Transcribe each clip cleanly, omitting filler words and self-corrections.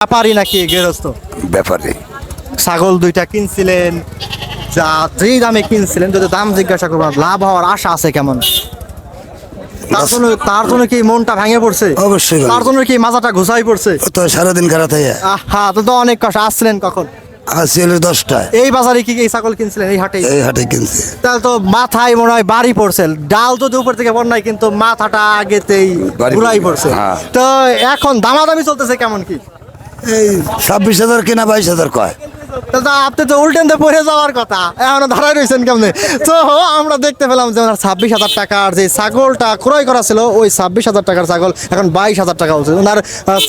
ব্যাপারী নাকি গৃহস্থ? ব্যাপারে ছাগল দুইটা কিনছিলেন, যা যেই দামে কিনছিলেন, যদি দাম জিজ্ঞাসা করবেন লাভ হওয়ার আশা আছে কেমন? তার জন্য কি মনটা ভেঙে পড়ছে? অবশ্যই তার জন্য কি মাথাটা ঘুষাই পড়ছে? তো সারাদিন খারাপ থাকে। আহা, তো অনেক কষ্ট। আসছিলেন কখন? আসছিল 10টায়। এই বাজারে কি এই ছাগল কিনছিলেন? এই হাটে? এই হাটে কিনছে। তাহলে তো মাথায় মনে হয় বাড়ি পড়ছে। ডাল তো উপর থেকে পড় নাই, কিন্তু মাথাটা আগেতেই বাড়ি ঘুরাই পড়ছে। পড়ছে। হ্যাঁ। তো এখন দামাদামি চলতেছে কেমন কি? এই 26,000 কিনা 22,000 কয়। তাহলে তো আপনি তো উল্টেনতে পড়ে যাওয়ার কথা, এখনো দাঁড়ায় রয়েছেন কেমনে? তো আমরা দেখতে পেলাম যে 26,000 টাকার যে ছাগলটা ক্রয় করা ছিল, ওই 26,000 টাকার ছাগল এখন 22,000 টাকা হচ্ছে। ওনার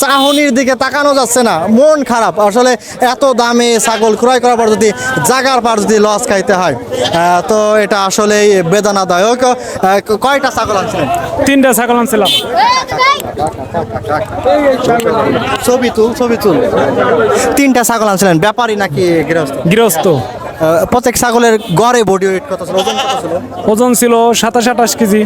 চাহনির দিকে তাকানো যাচ্ছে না, মন খারাপ। আসলে এত দামে ছাগল ক্রয় করার পর যদি জাগার পর যদি লস খাইতে হয়, তো এটা আসলেই বেদনাদায়ক। কয়টা ছাগল আনছিলেন? 3টা ছাগল আনছিলাম। ছবি তুল। 3টা ছাগল আনছিলেন, ব্যাপারী নাকি গৃহস্থ? গৃহস্থ। প্রত্যেক ছাগলের গড়ে বডি ওয়েট কত ছিল, ওজন কত ছিল? ওজন ছিল 27-28 কেজি।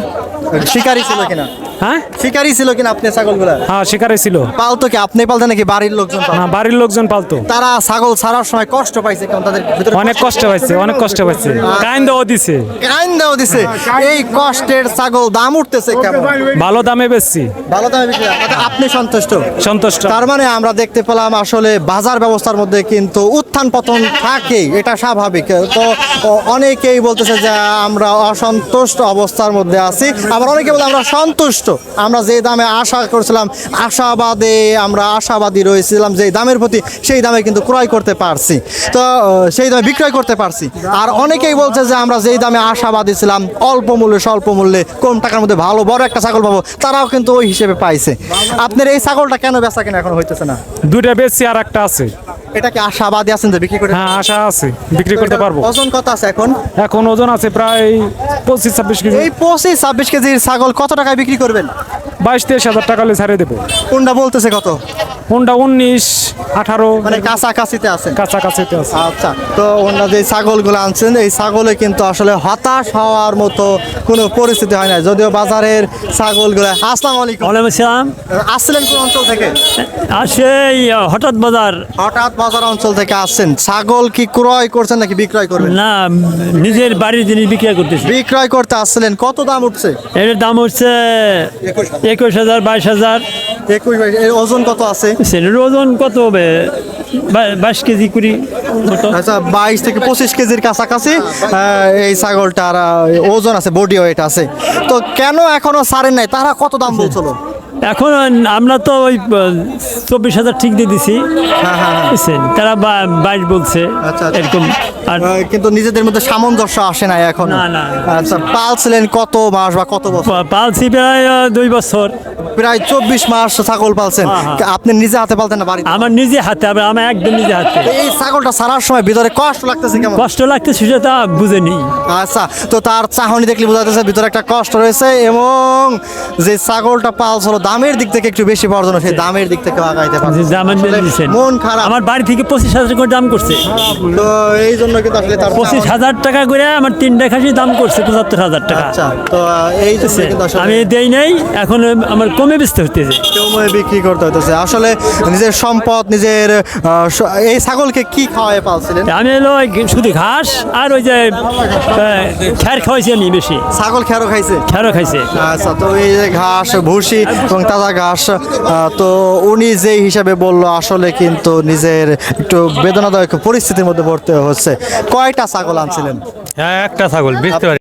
শিকারি ছিল কিনা? হ্যাঁ শিকারি ছিল কিনা আপনি ছাগলগুলা? হ্যাঁ, শিকারে ছিল। পালতো কি আপনি পালতেন নাকি বাড়ির লোকজন পালতো? না, বাড়ির লোকজন পালতো। তারা ছাগল ছাড়ার সময় কষ্ট পাইছে কেমন? তাদের ভিতরে অনেক কষ্ট পাইছে, অনেক কষ্ট পাইছে। কাইন্দাও দিছে। কাইন দেও দিছে। এই কষ্টের ছাগল দাম উঠতেছে কেমন? ভালো দামে বেচছি। ভালো দামে বিক্রি হয়। তাতে আপনি সন্তুষ্ট? সন্তুষ্ট। তার মানে আমরা দেখতে পেলাম আসলে বাজার ব্যবস্থার মধ্যে কিন্তু উত্থান পতন থাকেই, এটা স্বাভাবিক। তো অনেকেই বলতেছে যে আমরা অসন্তুষ্ট অবস্থার মধ্যে আছি, আবার অনেকে বলে আমরা সন্তুষ্ট। আমরা যে দামে আশা করছিলাম, আমরা আশাবাদী রয়েছিলাম যে দামের প্রতি, সেই দামে কিন্তু ক্রয় করতে পারছি, তো সেই দামে বিক্রয় করতে পারছি। আর অনেকেই বলছে যে আমরা যেই দামে আশাবাদী ছিলাম, অল্প মূল্যে স্বল্প মূল্যে কম টাকার মধ্যে ভালো বড় একটা ছাগল পাবো, তারাও কিন্তু ওই হিসেবে পাইছে। আপনার এই ছাগলটা কেন বেচা কেনা এখন হইতেছে না? 2টা বেচছি, আর একটা আছে। এটা কি আশাবাদী আছেন যে বিক্রি করে? হ্যাঁ, আশা আছে বিক্রি করতে পারবো। ওজন কত আছে এখন? এখন ওজন আছে প্রায় 25-26 কেজি। এই 25-26 কেজির ছাগল কত টাকায় বিক্রি করবেন? 22-23 হাজার টাকা হলে ছাড়িয়ে দেবো। কোনটা বলতেছে কত? কোনটা 19-18 মানে কাছাকাছিতে আছেন? কাছাকাছিতে আছে। আচ্ছা, তো ওনারা যে ছাগলগুলো আনছেন, এই ছাগলে কিন্তু আসলে হতাশ হওয়ার মতো কোনো পরিস্থিতি হয় না, যদিও বাজারের ছাগলগুলো। আসসালামু আলাইকুম। ওয়ালাইকুম আসসালাম। আসছিলেন কোন অঞ্চল থেকে? আসে হঠাৎ বাজার। হঠাৎ বাজার অঞ্চল থেকে আসছেন। ছাগল কি ক্রয় করছেন নাকি বিক্রয় করবেন? না, নিজের বাড়ির জিনিস বিক্রয় করতেছি। বিক্রয় করতে আসছিলেন। কত দাম উঠছে? এর দাম হচ্ছে 21,000 22,000। 21-22। এর ওজন কত আছে? সেটার ওজন কত হবে? 22 কেজি কুড়ি মতো। আচ্ছা, 22 থেকে 25 কেজির কাছাকাছি এই ছাগলটার ওজন আছে, বডি ওয়েট আছে। তো কেন এখনো ছাড়েন নাই? তারা কত দাম বলছিল? এখন আমরা তো ওই 24,000 ঠিক দিয়ে দিছি। বুঝছেন? তারা 22 বলছে। আচ্ছা। এরকম। আর কিন্তু নিজেদের মধ্যে সামঞ্জস্য আসে না এখন। না। আচ্ছা, পালছিলেন কত মাস বা কত বছর? পালছি প্রায় 2 বছর। প্রায় 24 মাস ছাগল পালছেন। আপনি নিজে হাতে পালতেন না বাড়িতে? আমার নিজে হাতে, আমার একদম নিজে হাতে। এই ছাগলটা ছাড়ার সময় ভিতরে কষ্ট লাগতেছে কেমন? কষ্ট লাগতে সেটা তা বুঝেনি। আচ্ছা, তো তার চাহনি দেখলে বোঝা যাচ্ছে ভিতরে একটা কষ্ট রয়েছে, এবং যে ছাগলটা পালছিল দামের দিক থেকে একটু বেশি পাওয়ার জন্য সেই দামের দিক থেকে আগাইতে পারছে। মন খারাপ। আমার বাড়ি থেকে 25,000 করে দাম করছে। তো এই জন্য কিন্তু আসলে তার 25,000 টাকা করে আমার 3টা খাসি দাম করছে 75,000 টাকা। আচ্ছা, তো এই জন্য কিন্তু আসলে আমি দেই নাই, এখন আমার কমে বেচতে হতেছে। সময় বিক্রি করতে হতেছে। আসলে নিজের সম্পদ, নিজের এই ছাগলকে কি খাওয়ায় পালছিলেন? আমি হলো শুধু ঘাস আর ওই যে খ্যার খাওয়াইছি আমি বেশি। ছাগল খেরো খাইছে? খ্যারও খাইছে। আচ্ছা, তো এই যে ঘাস, ভুসি এবং তাজা ঘাস, তো উনি যেই হিসাবে বললো, আসলে কিন্তু নিজের একটু বেদনাদায়ক পরিস্থিতির মধ্যে পড়তে হচ্ছে। কয়টা ছাগল আনছিলেন? হ্যাঁ, একটা ছাগল বেচতে পারি।